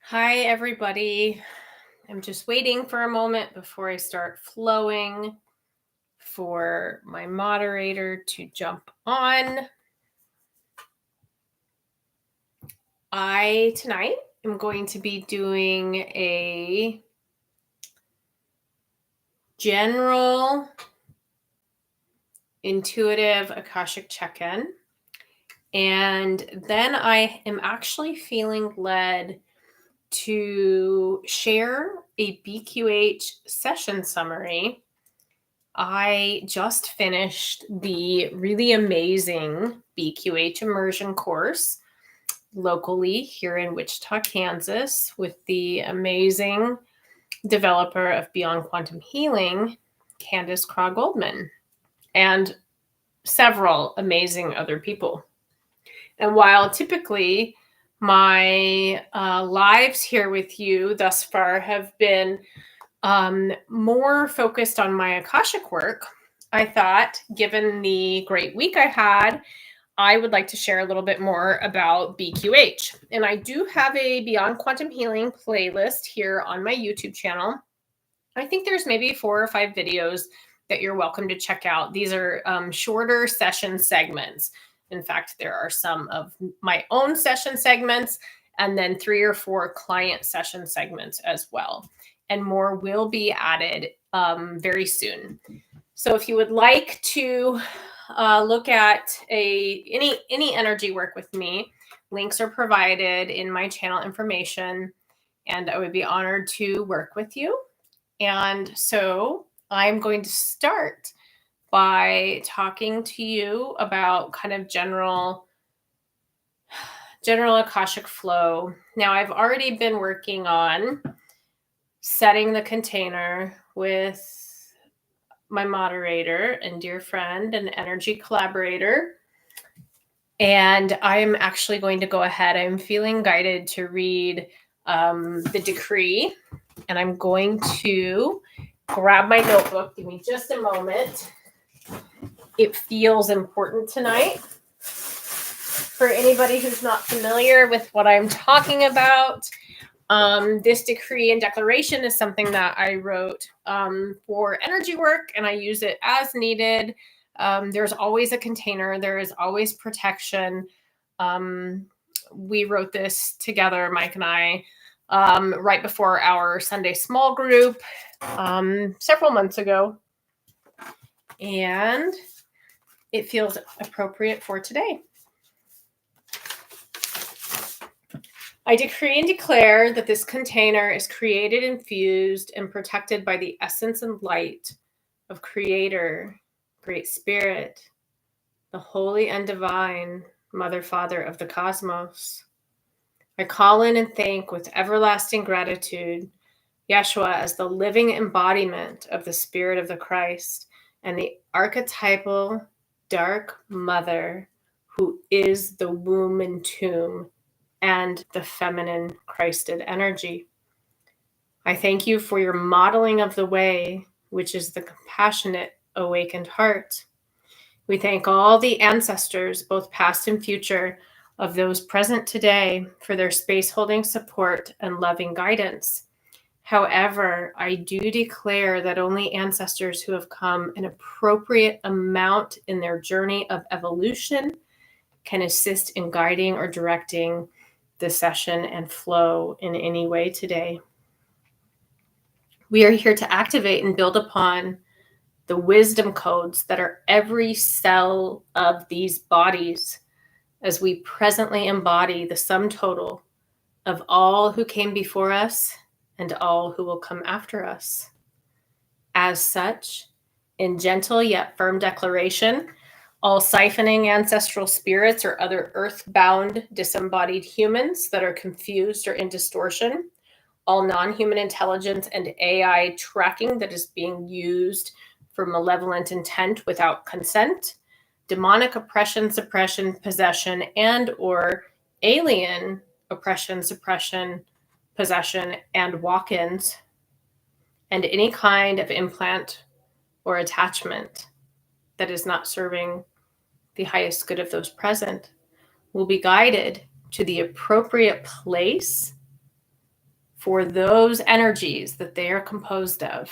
Hi, everybody. I'm just waiting for a moment before I start flowing for my moderator to jump on. Tonight am going to be doing a general intuitive Akashic check-in. And then I am actually feeling led to share a BQH session summary. I just finished the really amazing BQH immersion course locally here in Wichita, Kansas, with the amazing developer of Beyond Quantum Healing, Candace Craw Goldman, and several amazing other people. And while typically my lives here with you thus far have been more focused on my Akashic work, I thought, given the great week I had, I would like to share a little bit more about BQH. And I do have a Beyond Quantum Healing playlist here on my YouTube channel. I think there's maybe 4 or 5 videos that you're welcome to check out. These are shorter session segments. In fact, there are some of my own session segments and then 3 or 4 client session segments as well. And more will be added very soon. So if you would like to look at any energy work with me, links are provided in my channel information, and I would be honored to work with you. And so I'm going to start by talking to you about kind of general Akashic flow. Now, I've already been working on setting the container with my moderator and dear friend and energy collaborator. And I'm actually going to go ahead. I'm feeling guided to read the decree. And I'm going to grab my notebook. Give me just a moment. It feels important tonight. For anybody who's not familiar with what I'm talking about, this decree and declaration is something that I wrote for energy work, and I use it as needed. There's always a container. There is always protection. We wrote this together, Mike and I, right before our Sunday small group several months ago. And it feels appropriate for today. I decree and declare that this container is created, infused, and protected by the essence and light of Creator, Great Spirit, the Holy and Divine Mother, Father of the Cosmos. I call in and thank with everlasting gratitude Yeshua as the living embodiment of the Spirit of the Christ and the archetypal Dark Mother who is the womb and tomb and the feminine Christed energy. I thank you for your modeling of the way, which is the compassionate, awakened heart. We thank all the ancestors, both past and future, of those present today for their space-holding support and loving guidance. However, I do declare that only ancestors who have come an appropriate amount in their journey of evolution can assist in guiding or directing the session and flow in any way today. We are here to activate and build upon the wisdom codes that are every cell of these bodies as we presently embody the sum total of all who came before us and all who will come after us. As such, in gentle yet firm declaration, all siphoning ancestral spirits or other earth-bound disembodied humans that are confused or in distortion, all non-human intelligence and AI tracking that is being used for malevolent intent without consent, demonic oppression, suppression, possession, and or alien oppression, suppression, possession, and walk-ins, and any kind of implant or attachment that is not serving the highest good of those present will be guided to the appropriate place for those energies that they are composed of,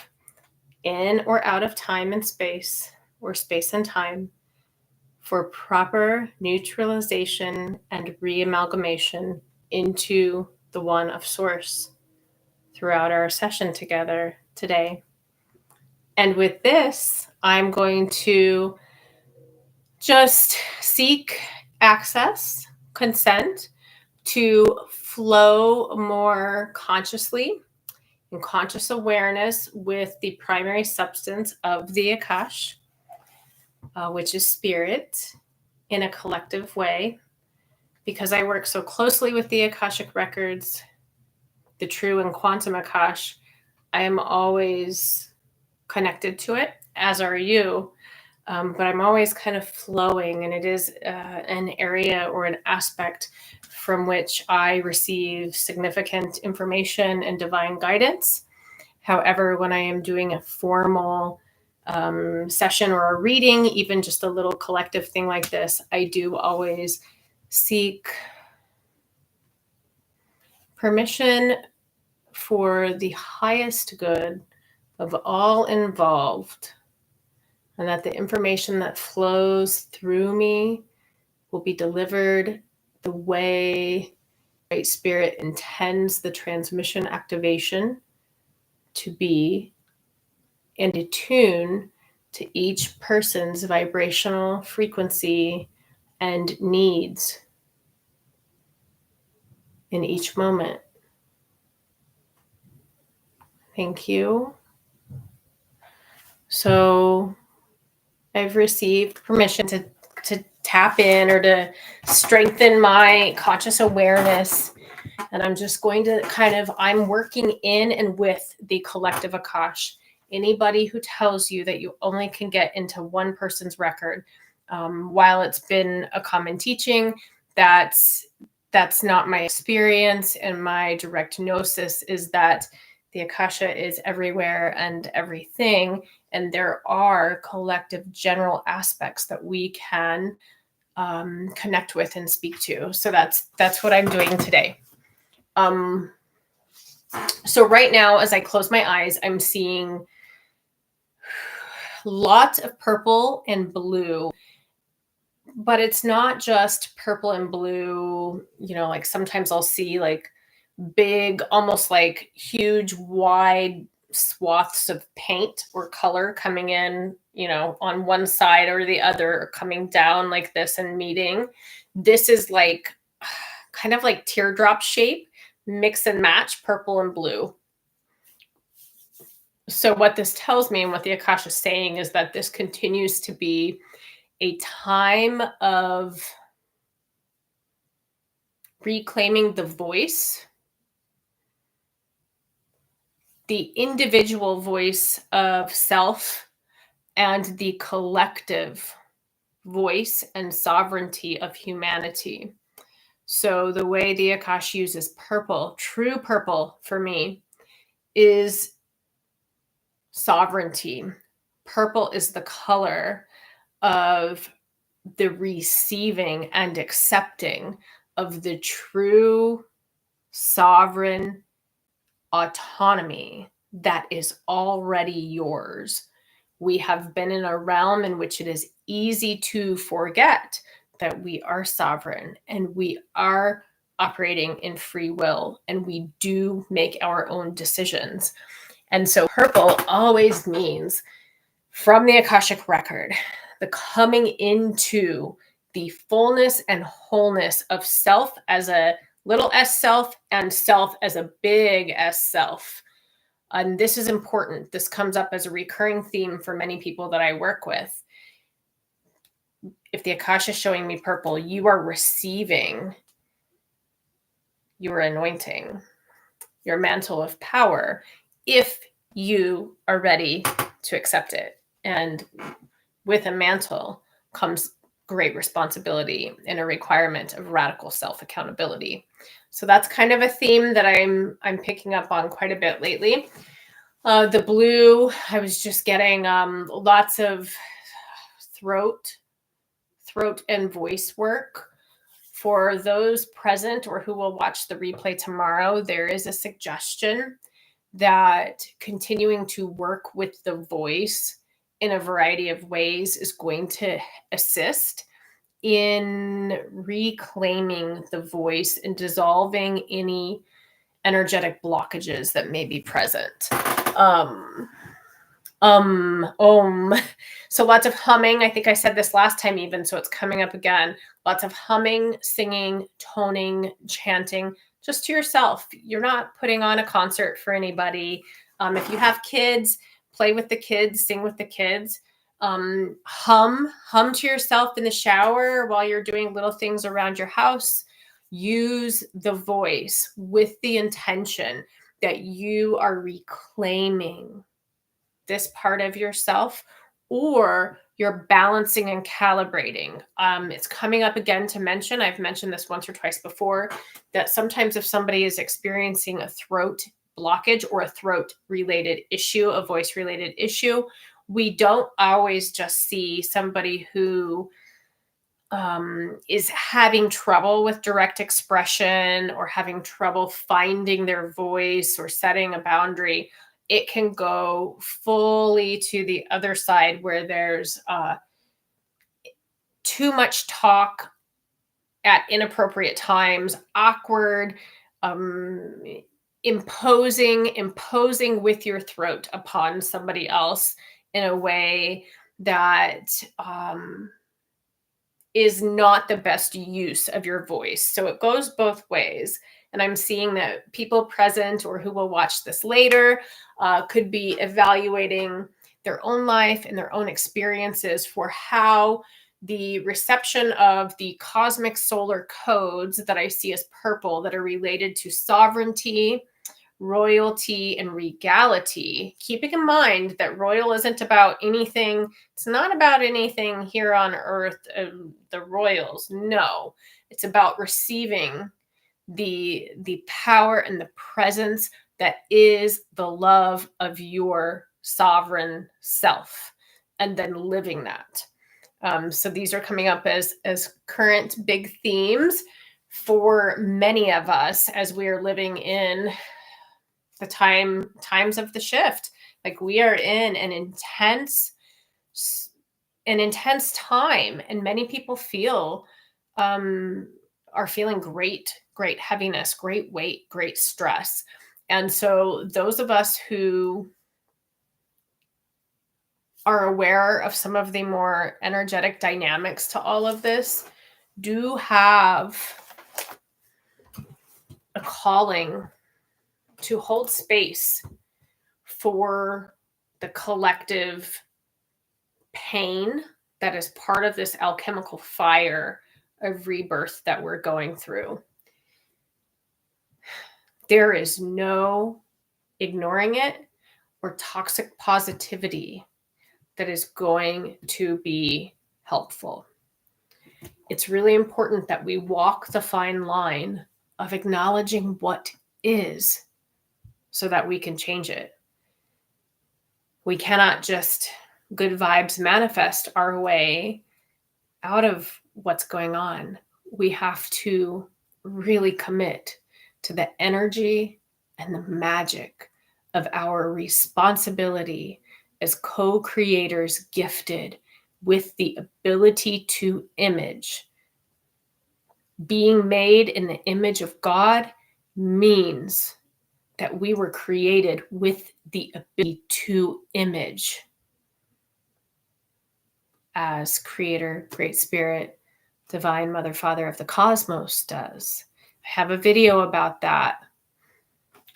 in or out of time and space, or space and time, for proper neutralization and reamalgamation into the one of Source throughout our session together today. And with this, I'm going to just seek access, consent to flow more consciously in conscious awareness with the primary substance of the Akash, which is spirit, in a collective way. Because I work so closely with the Akashic records, the true and quantum Akash, I am always connected to it, as are you. But I'm always kind of flowing, and it is an area or an aspect from which I receive significant information and divine guidance. However, when I am doing a formal session or a reading, even just a little collective thing like this, I do always seek permission for the highest good of all involved, and that the information that flows through me will be delivered the way Great Spirit intends the transmission activation to be, and attune to each person's vibrational frequency and needs in each moment. Thank you. So I've received permission to tap in or to strengthen my conscious awareness. And I'm just going to I'm working in and with the collective Akash. Anybody who tells you that you only can get into one person's record, while it's been a common teaching, that's not my experience, and my direct gnosis is that the Akasha is everywhere and everything, and there are collective general aspects that we can connect with and speak to. So that's what I'm doing today. So right now, as I close my eyes, I'm seeing lots of purple and blue, but it's not just purple and blue. Like sometimes I'll see like big, almost like huge, wide swaths of paint or color coming in, on one side or the other, coming down like this and meeting. This is like kind of like teardrop shape, mix and match purple and blue. So what this tells me, and what the Akash is saying, is that this continues to be a time of reclaiming the voice, the individual voice of self, and the collective voice and sovereignty of humanity. So the way the Akash uses purple, true purple for me, is sovereignty. Purple is the color of the receiving and accepting of the true sovereign autonomy that is already yours. We have been in a realm in which it is easy to forget that we are sovereign and we are operating in free will, and we do make our own decisions. And so purple always means, from the Akashic record, the coming into the fullness and wholeness of self as a little s self, and self as a big S self. And this is important. This comes up as a recurring theme for many people that I work with. If the Akash is showing me purple, you are receiving your anointing, your mantle of power, if you are ready to accept it. And with a mantle comes great responsibility and a requirement of radical self-accountability. So that's kind of a theme that I'm picking up on quite a bit lately. The blue, I was just getting lots of throat and voice work For those present or who will watch the replay tomorrow, there is a suggestion that continuing to work with the voice in a variety of ways is going to assist in reclaiming the voice and dissolving any energetic blockages that may be present. So lots of humming. I think I said this last time even, so it's coming up again. Lots of humming, singing, toning, chanting, just to yourself. You're not putting on a concert for anybody. If you have kids, play with the kids, sing with the kids. Hum to yourself in the shower while you're doing little things around your house. Use the voice with the intention that you are reclaiming this part of yourself, or you're balancing and calibrating. It's coming up again to mention, I've mentioned this once or twice before, that sometimes if somebody is experiencing a throat blockage or a throat related issue, a voice related issue, we don't always just see somebody who is having trouble with direct expression or having trouble finding their voice or setting a boundary. It can go fully to the other side where there's too much talk at inappropriate times, awkward, imposing with your throat upon somebody else in a way that is not the best use of your voice. So it goes both ways. And I'm seeing that people present or who will watch this later could be evaluating their own life and their own experiences for how the reception of the cosmic solar codes that I see as purple that are related to sovereignty, royalty, and regality, keeping in mind that royal isn't about anything, it's not about anything here on earth, the royals. No, it's about receiving the power and the presence that is the love of your sovereign self, and then living that. So these are coming up as current big themes for many of us as we are living in the times of the shift. Like, we are in an intense time, and many people are feeling great heaviness, great weight, great stress. And so those of us who are aware of some of the more energetic dynamics to all of this do have a calling to hold space for the collective pain that is part of this alchemical fire of rebirth that we're going through. There is no ignoring it or toxic positivity that is going to be helpful. It's really important that we walk the fine line of acknowledging what is so that we can change it. We cannot just good vibes manifest our way out of what's going on. We have to really commit to the energy and the magic of our responsibility as co-creators gifted with the ability to image. Being made in the image of God means that we were created with the ability to image as Creator, Great Spirit, Divine Mother, Father of the Cosmos does. I have a video about that,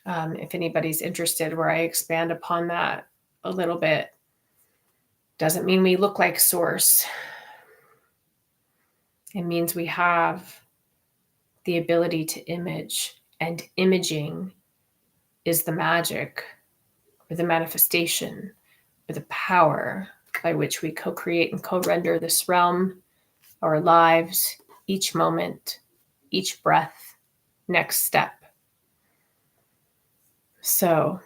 if anybody's interested, where I expand upon that a little bit. Doesn't mean we look like Source. It means we have the ability to image, and imaging is the magic or the manifestation or the power by which we co-create and co-render this realm, our lives, each moment, each breath, next step. So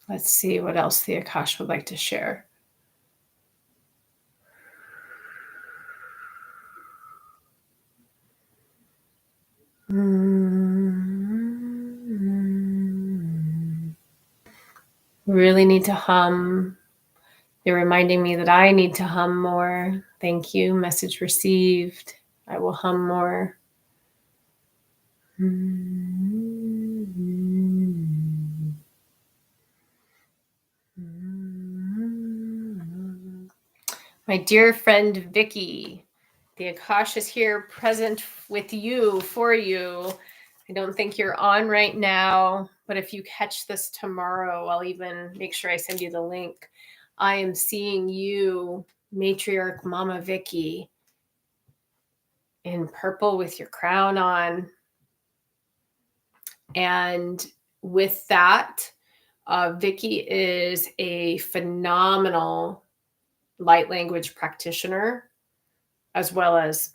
let's see what else the Akash would like to share. Really need to hum. You're reminding me that I need to hum more. Thank you. Message received. I will hum more. My dear friend Vicky, the Akash is here present with you, for you. I don't think you're on right now, but if you catch this tomorrow, I'll even make sure I send you the link. I am seeing you, matriarch Mama Vicky, in purple with your crown on. And with that, Vicky is a phenomenal light language practitioner, as well as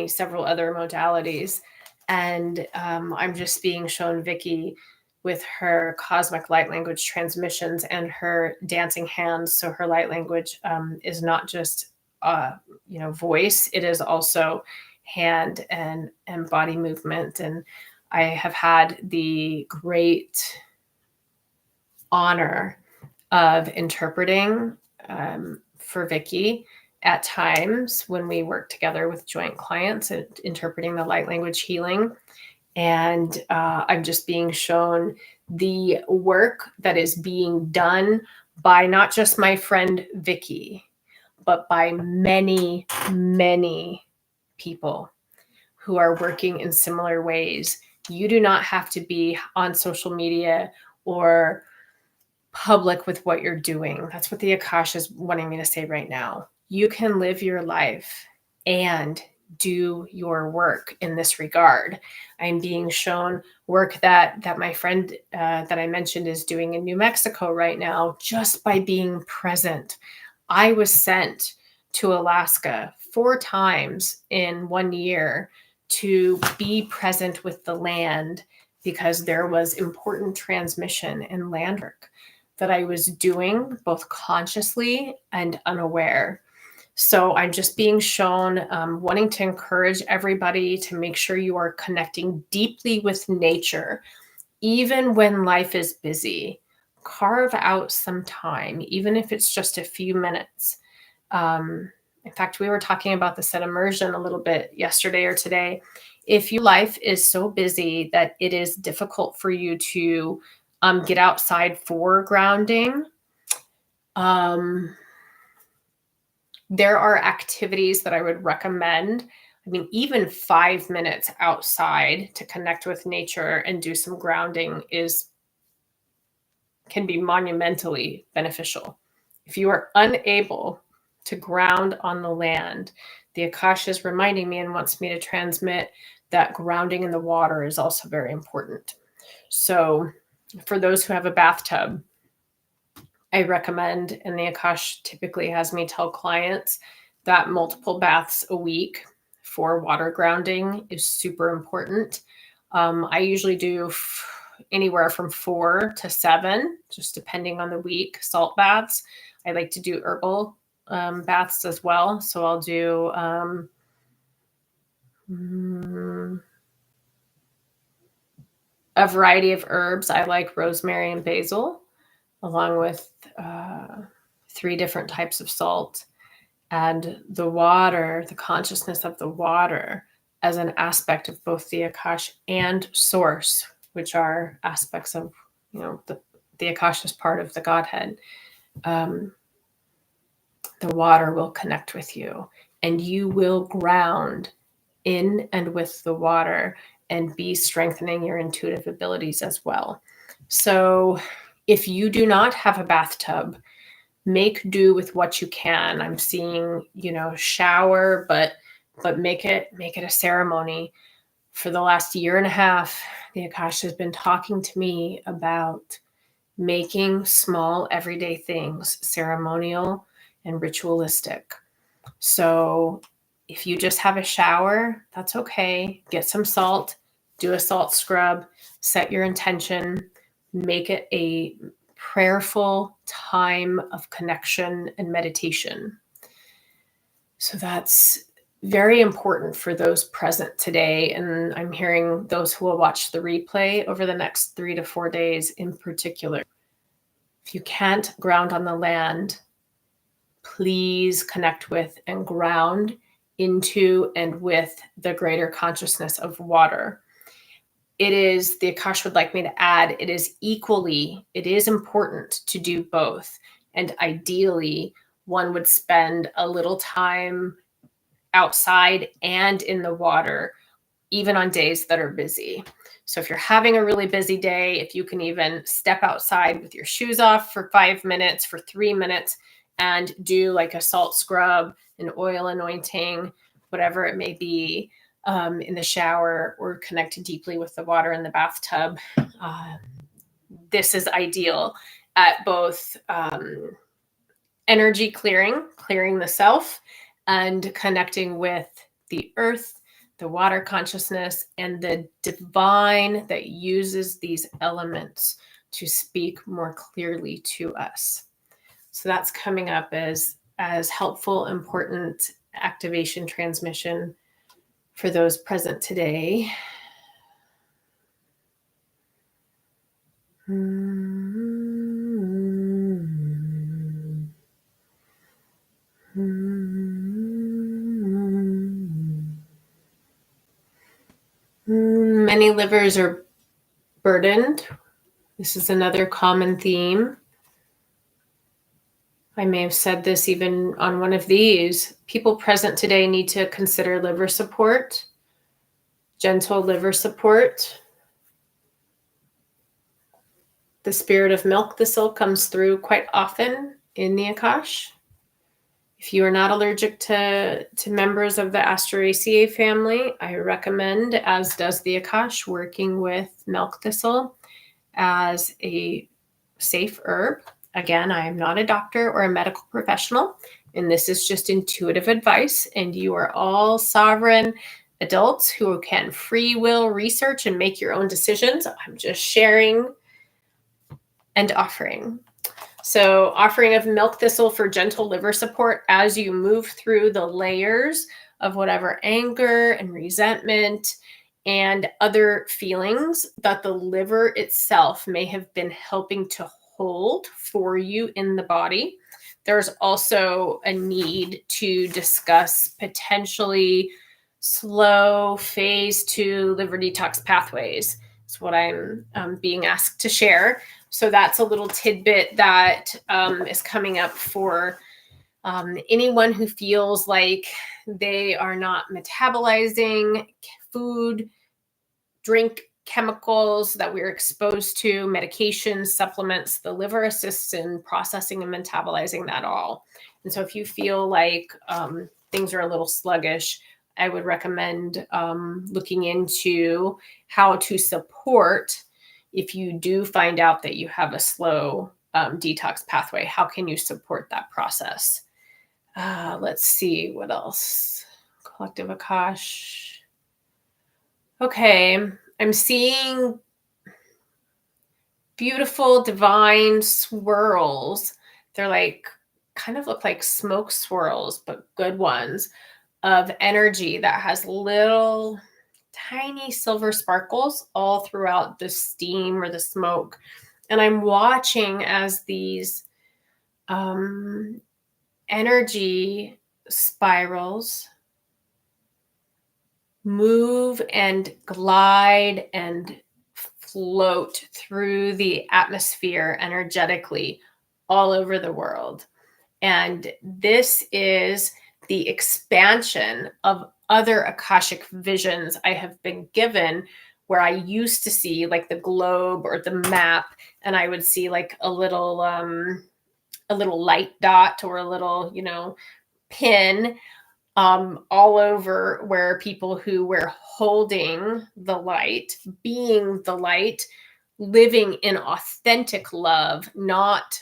several other modalities. And I'm just being shown Vicky with her cosmic light language transmissions and her dancing hands. So her light language is not just voice; it is also hand and body movement. And I have had the great honor of interpreting for Vicky at times when we work together with joint clients and interpreting the light language healing. And I'm just being shown the work that is being done by not just my friend Vicky, but by many, many people who are working in similar ways. You do not have to be on social media or public with what you're doing. That's what the Akash is wanting me to say right now. You can live your life and do your work in this regard. I'm being shown work that my friend that I mentioned is doing in New Mexico right now, just by being present. I was sent to Alaska 4 times in 1 year to be present with the land because there was important transmission and land work that I was doing both consciously and unaware. So I'm just being shown, wanting to encourage everybody to make sure you are connecting deeply with nature, even when life is busy. Carve out some time, even if it's just a few minutes. In fact, we were talking about this at immersion a little bit yesterday or today. If your life is so busy that it is difficult for you to get outside for grounding, there are activities that I would recommend. I mean, even 5 minutes outside to connect with nature and do some grounding can be monumentally beneficial. If you are unable to ground on the land, the Akash is reminding me and wants me to transmit that grounding in the water is also very important. So for those who have a bathtub, I recommend, and the Akash typically has me tell clients that multiple baths a week for water grounding is super important. I usually do anywhere from 4 to 7, just depending on the week, salt baths. I like to do herbal baths as well. So I'll do a variety of herbs. I like rosemary and basil, along with 3 different types of salt. And the water, the consciousness of the water as an aspect of both the Akash and source, which are aspects of, the Akash is part of the Godhead. The water will connect with you and you will ground in and with the water and be strengthening your intuitive abilities as well. So if you do not have a bathtub, make do with what you can. I'm seeing, shower, but make it a ceremony. For the last year and a half, the Akash has been talking to me about making small everyday things ceremonial and ritualistic. So if you just have a shower, that's okay. Get some salt, do a salt scrub, set your intention, make it a prayerful time of connection and meditation. So that's very important for those present today. And I'm hearing those who will watch the replay over the next 3 to 4 days in particular. If you can't ground on the land, please connect with and ground into and with the greater consciousness of water. It is, the Akash would like me to add, it is important to do both. And ideally, one would spend a little time outside and in the water, even on days that are busy. So if you're having a really busy day, if you can even step outside with your shoes off for 5 minutes, for 3 minutes, and do like a salt scrub, an oil anointing, whatever it may be, in the shower or connected deeply with the water in the bathtub, this is ideal at both energy clearing the self, and connecting with the earth, the water consciousness, and the divine that uses these elements to speak more clearly to us. So that's coming up as helpful, important activation transmission for those present today. Many livers are burdened. This is another common theme. I may have said this even on one of these. People present today need to consider liver support, gentle liver support. The spirit of milk thistle comes through quite often in the Akash. If you are not allergic to members of the Asteraceae family, I recommend, as does the Akash, working with milk thistle as a safe herb. Again, I am not a doctor or a medical professional, and this is just intuitive advice, and you are all sovereign adults who can free will research and make your own decisions. I'm just sharing and offering. So offering of milk thistle for gentle liver support as you move through the layers of whatever anger and resentment and other feelings that the liver itself may have been helping to hold for you in the body. There's also a need to discuss potentially slow phase 2 liver detox pathways. It's what I'm being asked to share. So that's a little tidbit that is coming up for anyone who feels like they are not metabolizing food, drink, chemicals that we're exposed to, medications, supplements. The liver assists in processing and metabolizing that all. And so if you feel like things are a little sluggish, I would recommend looking into how to support if you do find out that you have a slow detox pathway. How can you support that process? Let's see what else. Collective Akash. Okay, I'm seeing beautiful divine swirls. They're like, kind of look like smoke swirls, but good ones, of energy that has little tiny silver sparkles all throughout the steam or the smoke. And I'm watching as these energy spirals move and glide and float through the atmosphere energetically all over the world. And this is the expansion of other Akashic visions I have been given, where I used to see like the globe or the map, and I would see like a little light dot or a little, pin all over, where people who were holding the light, being the light, living in authentic love, not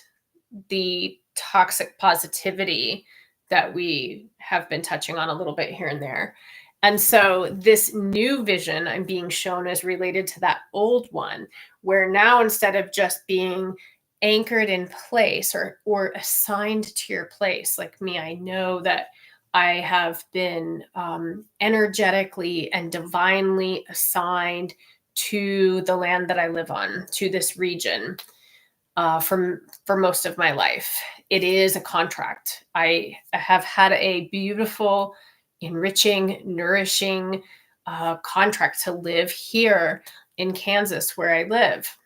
the toxic positivity that we have been touching on a little bit here and there. And so this new vision I'm being shown is related to that old one, where now instead of just being anchored in place or assigned to your place, like me, I know that I have been energetically and divinely assigned to the land that I live on, to this region. for most of my life. It is a contract. I have had a beautiful, enriching, nourishing contract to live here in Kansas where I live.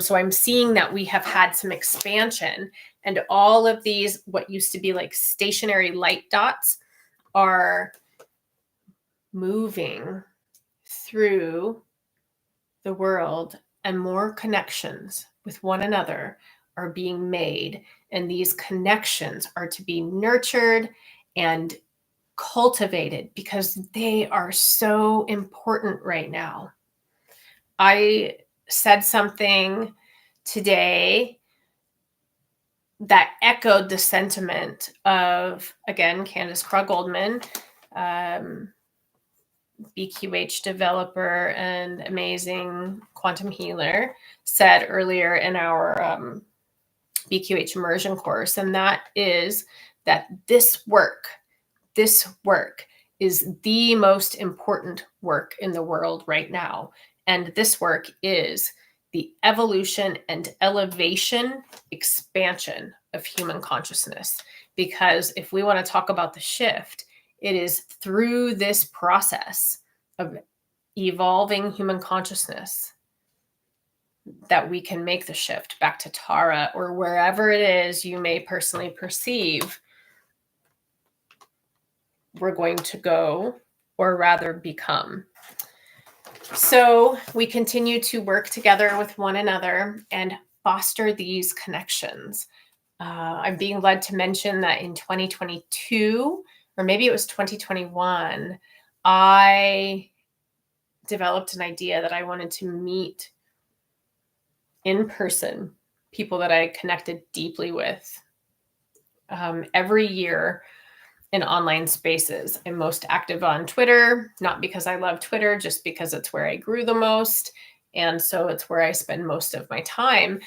So I'm seeing that we have had some expansion, and all of these, what used to be like stationary light dots, are moving through the world, and more connections with one another are being made. And these connections are to be nurtured and cultivated because they are so important right now. I said something today that echoed the sentiment of, again, Candace Craw-Goldman, BQH developer and amazing quantum healer, said earlier in our BQH immersion course. And that is that this work is the most important work in the world right now. And this work is the evolution and elevation, expansion of human consciousness. Because if we want to talk about the shift, it is through this process of evolving human consciousness that we can make the shift back to Tara or wherever it is you may personally perceive we're going to go, or rather become. So we continue to work together with one another and foster these connections. I'm being led to mention that in 2022, or maybe it was 2021, I developed an idea that I wanted to meet in person people that I connected deeply with every year in online spaces. I'm most active on Twitter, not because I love Twitter, just because it's where I grew the most. And so it's where I spend most of my time,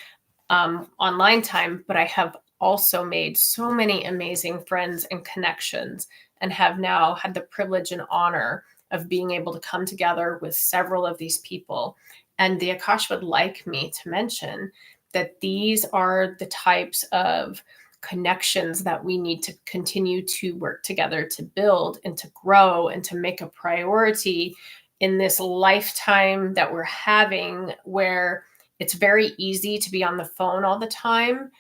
online time. But I have also made so many amazing friends and connections, and have now had the privilege and honor of being able to come together with several of these people. And the Akash would like me to mention that these are the types of connections that we need to continue to work together to build and to grow and to make a priority in this lifetime that we're having, where it's very easy to be on the phone all the time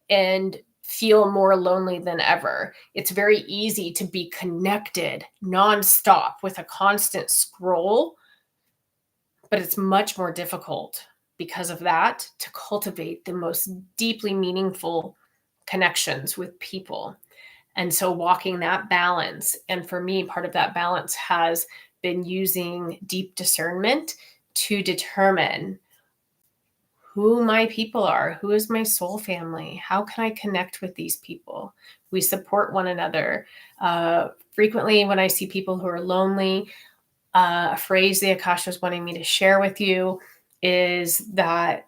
and feel more lonely than ever. It's very easy to be connected nonstop with a constant scroll, but it's much more difficult because of that to cultivate the most deeply meaningful connections with people. And so walking that balance, and for me, part of that balance has been using deep discernment to determine who my people are, who is my soul family, how can I connect with these people. We support one another. Frequently when I see people who are lonely, a phrase the Akash was wanting me to share with you is that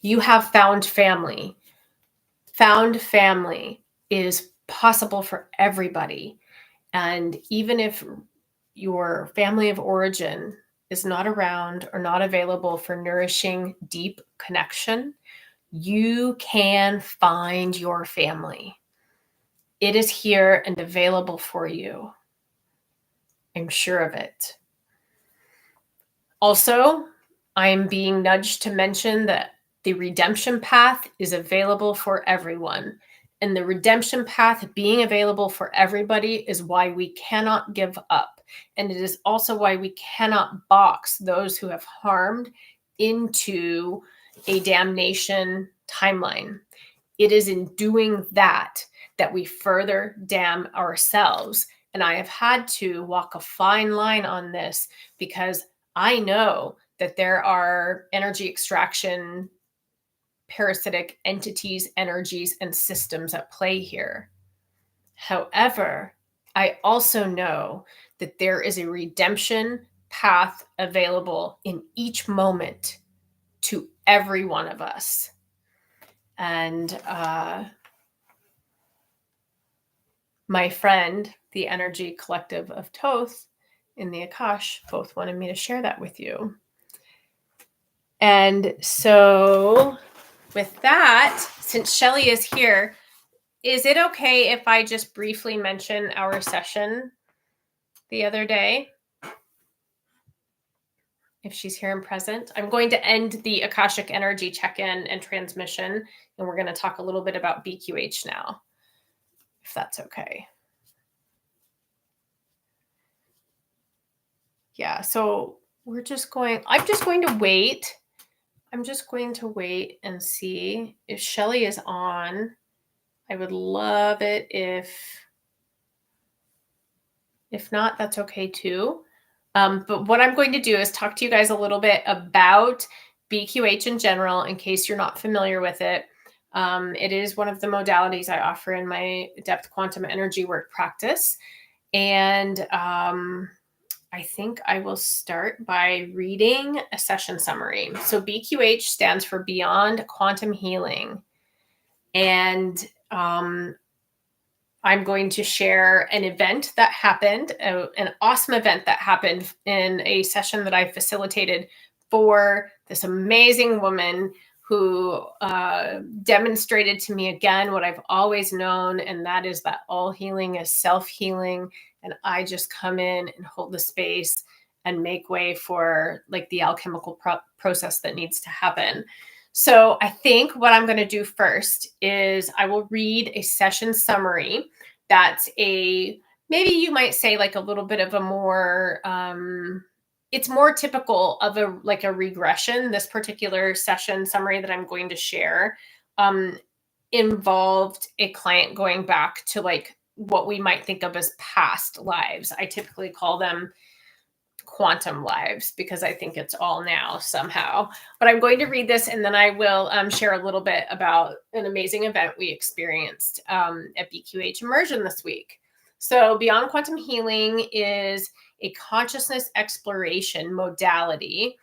you have found family. Found family is possible for everybody. And even if your family of origin is not around or not available for nourishing, deep connection, you can find your family. It is here and available for you. I'm sure of it. Also, I am being nudged to mention that the redemption path is available for everyone. And the redemption path being available for everybody is why we cannot give up. And it is also why we cannot box those who have harmed into a damnation timeline. It is in doing that that we further damn ourselves. And I have had to walk a fine line on this because I know that there are energy extraction, parasitic entities, energies, and systems at play here. However, I also know that there is a redemption path available in each moment to every one of us. And my friend, the Energy Collective of Toth in the Akash, both wanted me to share that with you. And so with that, since Shelly is here, is it okay if I just briefly mention our session the other day? If she's here and present, I'm going to end the Akashic energy check-in and transmission, and we're going to talk a little bit about BQH now, if that's okay. Yeah, so I'm just going to wait. I'm just going to wait and see if Shelly is on. I would love it if not, that's okay too. But what I'm going to do is talk to you guys a little bit about BQH in general, in case you're not familiar with it. It is one of the modalities I offer in my depth quantum energy work practice. And I think I will start by reading a session summary. So BQH stands for Beyond Quantum Healing. And I'm going to share an event that happened, an awesome event that happened in a session that I facilitated for this amazing woman who demonstrated to me again what I've always known, and that is that all healing is self-healing, and I just come in and hold the space and make way for like the alchemical process that needs to happen. So I think what I'm going to do first is I will read a session summary. That's maybe you might say like a little bit of a more, it's more typical of a regression. This particular session summary that I'm going to share involved a client going back to like what we might think of as past lives. I typically call them quantum lives because I think it's all now somehow. But I'm going to read this and then I will share a little bit about an amazing event we experienced at BQH Immersion this week. So Beyond Quantum Healing is a consciousness exploration modality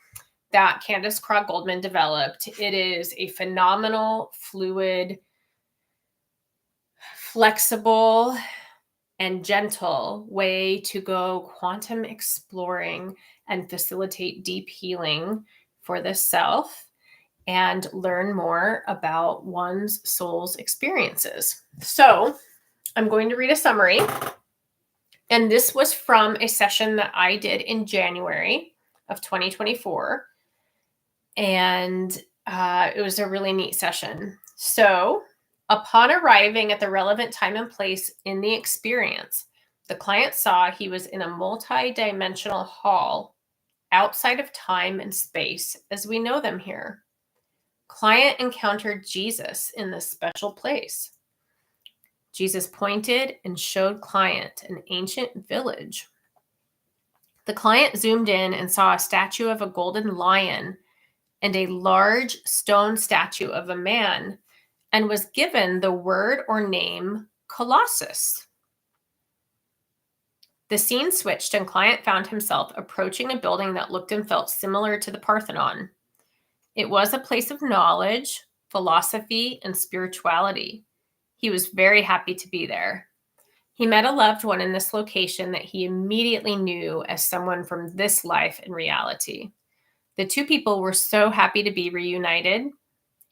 that Candace Craw-Goldman developed. It is a phenomenal, fluid, flexible, and gentle way to go quantum exploring and facilitate deep healing for the self and learn more about one's soul's experiences. So I'm going to read a summary. And this was from a session that I did in January of 2024. And it was a really neat session. So upon arriving at the relevant time and place in the experience, the client saw he was in a multi-dimensional hall outside of time and space as we know them here. Client encountered Jesus in this special place. Jesus pointed and showed client an ancient village. The client zoomed in and saw a statue of a golden lion and a large stone statue of a man, and was given the word or name Colossus. The scene switched and client found himself approaching a building that looked and felt similar to the Parthenon. It was a place of knowledge, philosophy, and spirituality. He was very happy to be there. He met a loved one in this location that he immediately knew as someone from this life and reality. The two people were so happy to be reunited.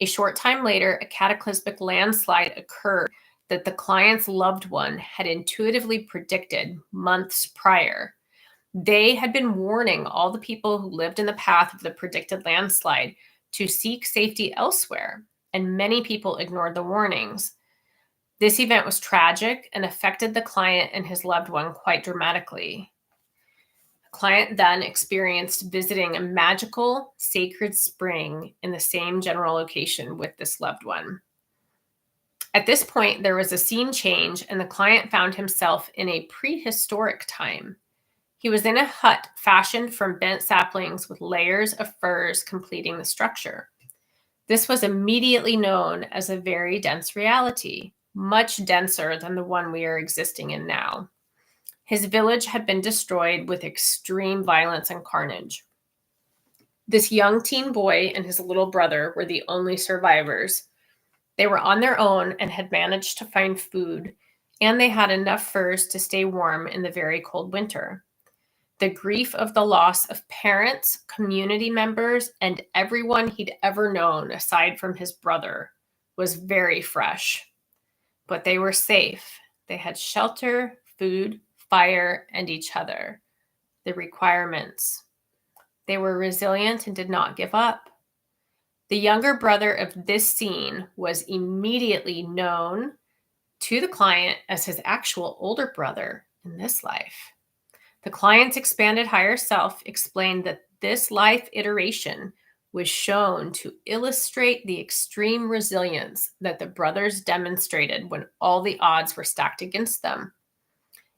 A short time later, a cataclysmic landslide occurred that the client's loved one had intuitively predicted months prior. They had been warning all the people who lived in the path of the predicted landslide to seek safety elsewhere, and many people ignored the warnings. This event was tragic and affected the client and his loved one quite dramatically. Client then experienced visiting a magical, sacred spring in the same general location with this loved one. At this point, there was a scene change, and the client found himself in a prehistoric time. He was in a hut fashioned from bent saplings with layers of furs completing the structure. This was immediately known as a very dense reality, much denser than the one we are existing in now. His village had been destroyed with extreme violence and carnage. This young teen boy and his little brother were the only survivors. They were on their own and had managed to find food, and they had enough furs to stay warm in the very cold winter. The grief of the loss of parents, community members, and everyone he'd ever known aside from his brother was very fresh. But they were safe. They had shelter, food, fire, and each other. The requirements. They were resilient and did not give up. The younger brother of this scene was immediately known to the client as his actual older brother in this life. The client's expanded higher self explained that this life iteration was shown to illustrate the extreme resilience that the brothers demonstrated when all the odds were stacked against them.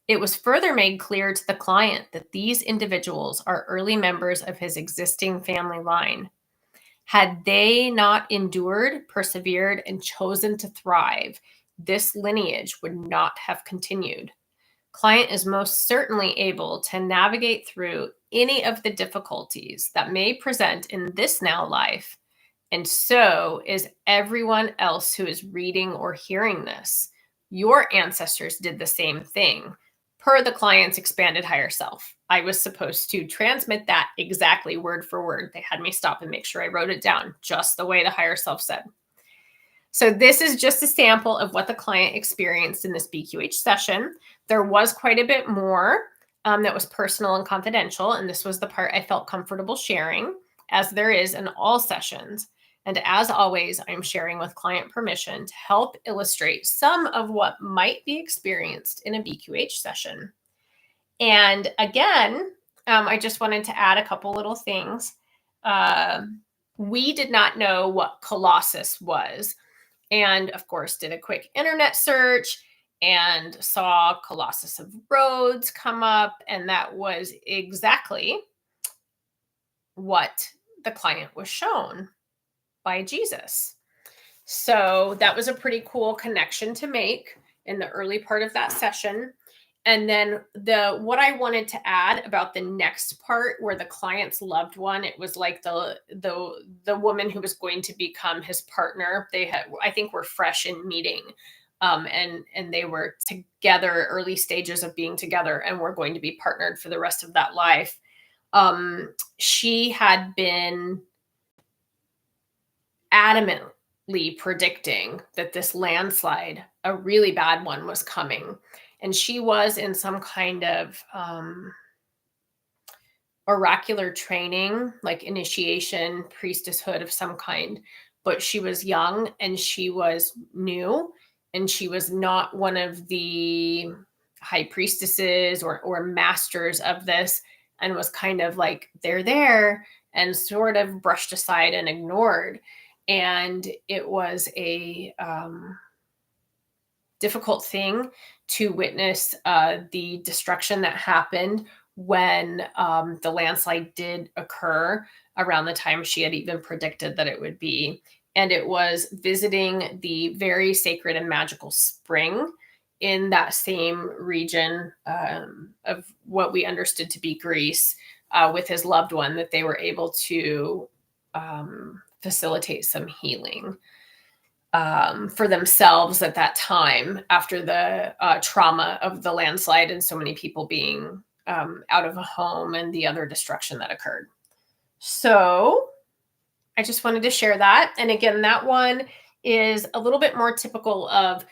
It was further made clear to the client that these individuals are early members of his existing family line. Had they not endured, persevered, and chosen to thrive, this lineage would not have continued. Client is most certainly able to navigate through any of the difficulties that may present in this now life, and so is everyone else who is reading or hearing this. Your ancestors did the same thing, per the client's expanded higher self. I was supposed to transmit that exactly word for word. They had me stop and make sure I wrote it down just the way the higher self said. So this is just a sample of what the client experienced in this BQH session. There was quite a bit more that was personal and confidential, and this was the part I felt comfortable sharing, as there is in all sessions. And as always, I'm sharing with client permission to help illustrate some of what might be experienced in a BQH session. And again, I just wanted to add a couple little things. We did not know what Colossus was. And of course, did a quick internet search and saw Colossus of Rhodes come up. And that was exactly what the client was shown by Jesus. So that was a pretty cool connection to make in the early part of that session. And then what I wanted to add about the next part where the client's loved one, it was like the woman who was going to become his partner. They had, I think, were fresh in meeting. And they were together, early stages of being together, and were going to be partnered for the rest of that life. She had been adamantly predicting that this landslide, a really bad one, was coming. And she was in some kind of oracular training, like initiation, priestesshood of some kind. But she was young and she was new, and she was not one of the high priestesses or masters of this, and was kind of like, they're there, and sort of brushed aside and ignored. And it was a difficult thing to witness the destruction that happened when the landslide did occur around the time she had even predicted that it would be. And it was visiting the very sacred and magical spring in that same region of what we understood to be Greece with his loved one that they were able to facilitate some healing for themselves at that time after the trauma of the landslide and so many people being out of a home and the other destruction that occurred. So I just wanted to share that. And again, that one is a little bit more typical of,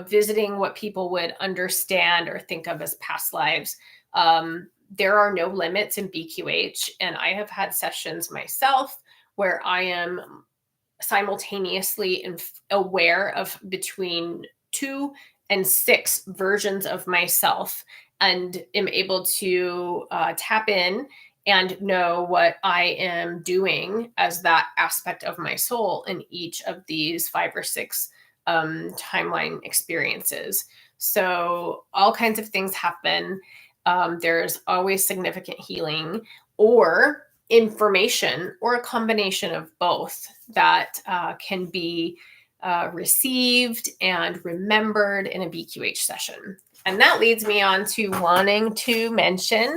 visiting what people would understand or think of as past lives. There are no limits in BQH, and I have had sessions myself where I am simultaneously aware of between 2 and 6 versions of myself, and am able to tap in and know what I am doing as that aspect of my soul in each of these 5 or 6 timeline experiences. So all kinds of things happen. There's always significant healing or information, or a combination of both, that can be received and remembered in a BQH session. And that leads me on to wanting to mention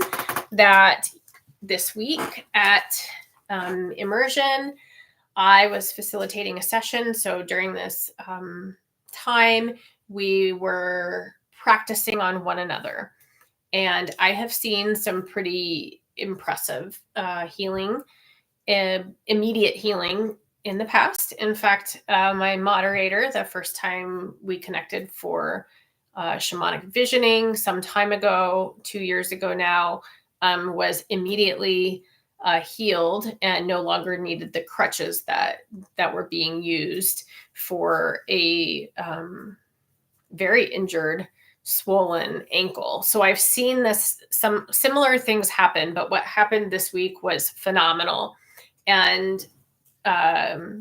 that this week at Immersion, I was facilitating a session. So during this time, we were practicing on one another. And I have seen some pretty impressive healing, immediate healing in the past. In fact, my moderator, the first time we connected for shamanic visioning some time ago, 2 years ago now, was immediately healed and no longer needed the crutches that were being used for a very injured, swollen ankle. So I've seen some similar things happen, but what happened this week was phenomenal. And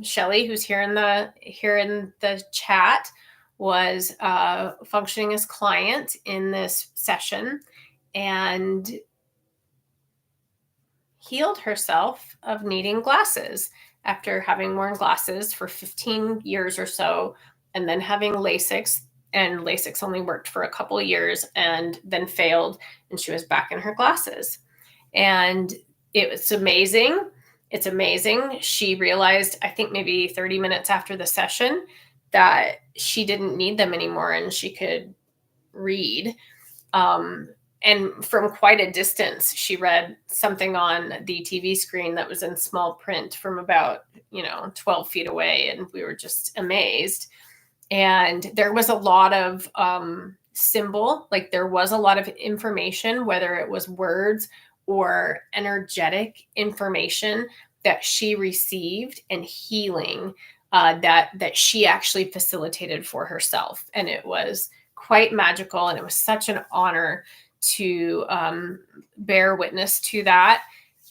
Shelly, who's here in the chat, was functioning as client in this session and healed herself of needing glasses after having worn glasses for 15 years or so, and then having LASIK. And LASIK only worked for a couple of years and then failed, and she was back in her glasses. And it was amazing. It's amazing. She realized, I think maybe 30 minutes after the session, that she didn't need them anymore and she could read. And from quite a distance, she read something on the TV screen that was in small print from about, 12 feet away. And we were just amazed. And there was a lot of symbol, like there was a lot of information, whether it was words or energetic information that she received, and healing that she actually facilitated for herself. And it was quite magical. And it was such an honor to bear witness to that.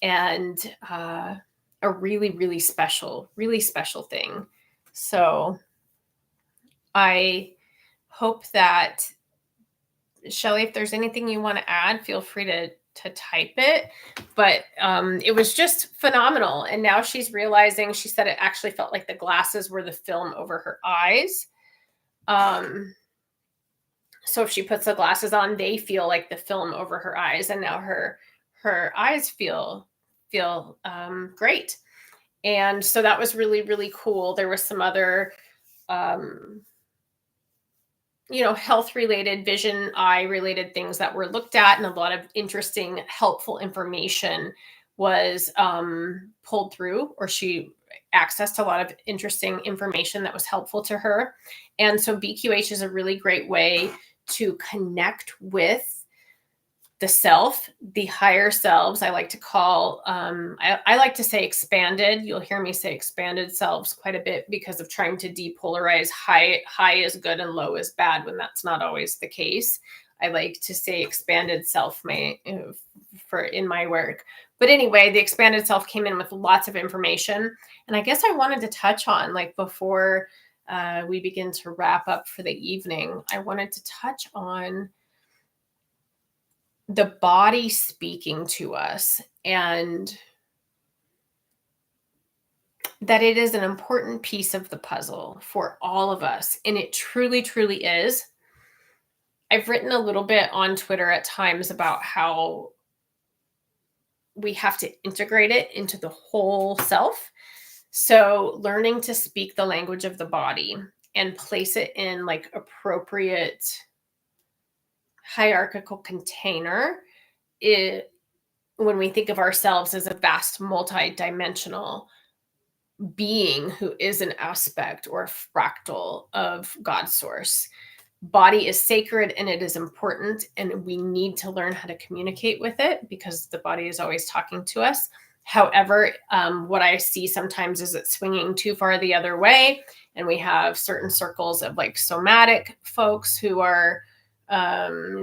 And a really, really special thing. So I hope that, Shelly, if there's anything you want to add, feel free to type it. But it was just phenomenal. And now she's realizing, she said it actually felt like the glasses were the film over her eyes. So if she puts the glasses on, they feel like the film over her eyes. And now her eyes feel great. And so that was really, really cool. There was some other health related, vision, eye related things that were looked at, and a lot of interesting, helpful information was pulled through, or she accessed a lot of interesting information that was helpful to her. And so BQH is a really great way to connect with the self, the higher selves. I like to call, I like to say expanded. You'll hear me say expanded selves quite a bit because of trying to depolarize high is good and low is bad, when that's not always the case. I like to say expanded self in my work. But anyway, the expanded self came in with lots of information. And I guess I wanted to touch on, like, before we begin to wrap up for the evening, I wanted to touch on the body speaking to us, and that it is an important piece of the puzzle for all of us. And it truly, truly is. I've written a little bit on Twitter at times about how we have to integrate it into the whole self. So learning to speak the language of the body and place it in, like, appropriate hierarchical container, when we think of ourselves as a vast multi-dimensional being who is an aspect or a fractal of God's source. Body is sacred and it is important, and we need to learn how to communicate with it because the body is always talking to us. However, what I see sometimes is it swinging too far the other way, and we have certain circles of, like, somatic folks who are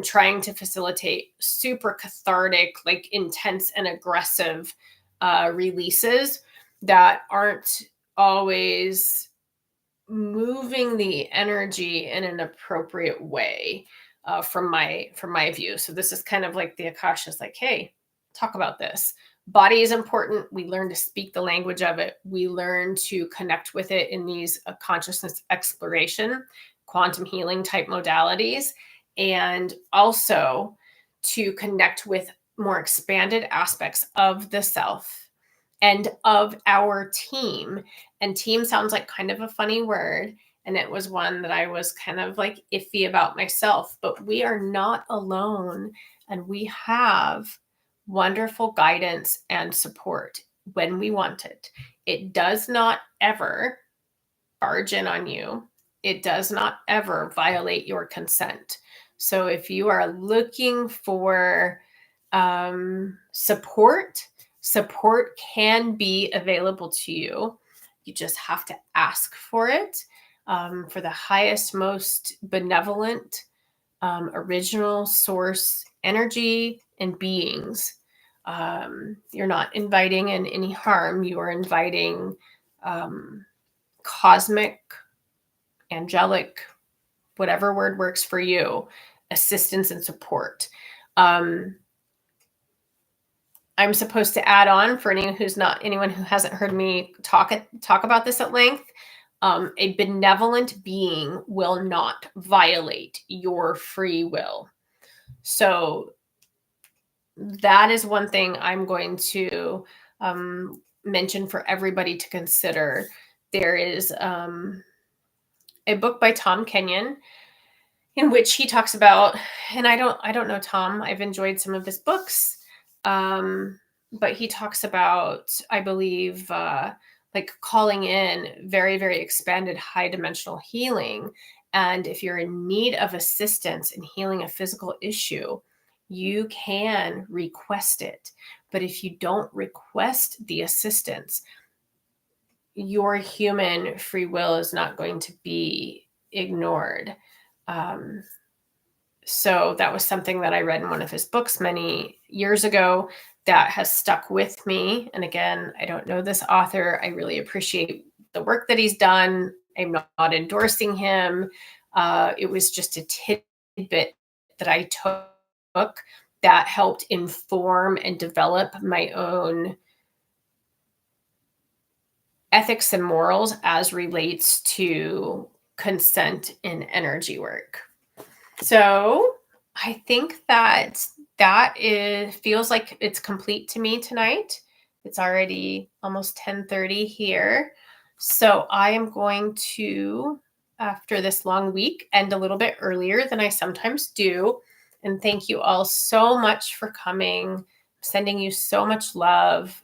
trying to facilitate super cathartic, like, intense and aggressive releases that aren't always moving the energy in an appropriate way from my view. So this is kind of like the Akash is like, hey, talk about this. Body is important. We learn to speak the language of it. We learn to connect with it in these consciousness exploration, quantum healing type modalities, and also to connect with more expanded aspects of the self and of our team. And team sounds like kind of a funny word, and it was one that I was kind of, like, iffy about myself, but we are not alone. and we have wonderful guidance and support when we want it. It does not ever barge in on you. It does not ever violate your consent. So if you are looking for support, support can be available to you. You just have to ask for it, for the highest, most benevolent, original source energy and beings. You're not inviting in any harm. You are inviting cosmic, angelic, whatever word works for you, assistance and support. I'm supposed to add on for anyone who hasn't heard me talk about this at length. A benevolent being will not violate your free will. So that is one thing I'm going to mention for everybody to consider. There is a book by Tom Kenyon in which he talks about, and I don't know Tom. I've enjoyed some of his books, but he talks about, I believe, like calling in very, very expanded high dimensional healing. And if you're in need of assistance in healing a physical issue, you can request it. But if you don't request the assistance, your human free will is not going to be ignored. So that was something that I read in one of his books many years ago that has stuck with me. And again, I don't know this author. I really appreciate the work that he's done. I'm not endorsing him. It was just a tidbit that I took that helped inform and develop my own ethics and morals as relates to consent in energy work. So I think that feels like it's complete to me tonight. It's already almost 10:30 here. So I am going to, after this long week, end a little bit earlier than I sometimes do. And thank you all so much for coming. I'm sending you so much love.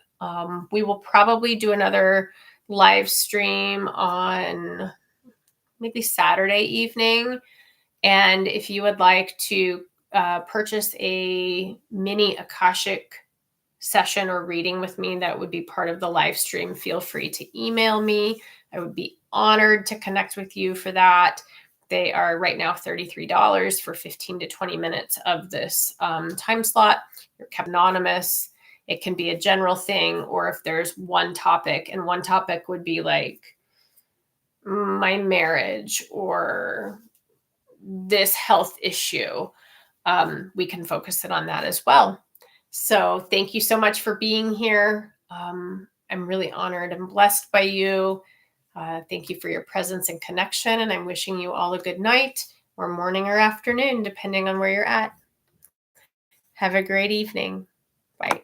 We will probably do another live stream on maybe Saturday evening. And if you would like to purchase a mini Akashic session or reading with me that would be part of the live stream, feel free to email me. I would be honored to connect with you for that. They are right now $33 for 15 to 20 minutes of this time slot. You're kept anonymous. It can be a general thing, or if there's one topic, and one topic would be like my marriage or this health issue, we can focus it on that as well. So thank you so much for being here. I'm really honored and blessed by you. Thank you for your presence and connection. And I'm wishing you all a good night or morning or afternoon, depending on where you're at. Have a great evening. Bye.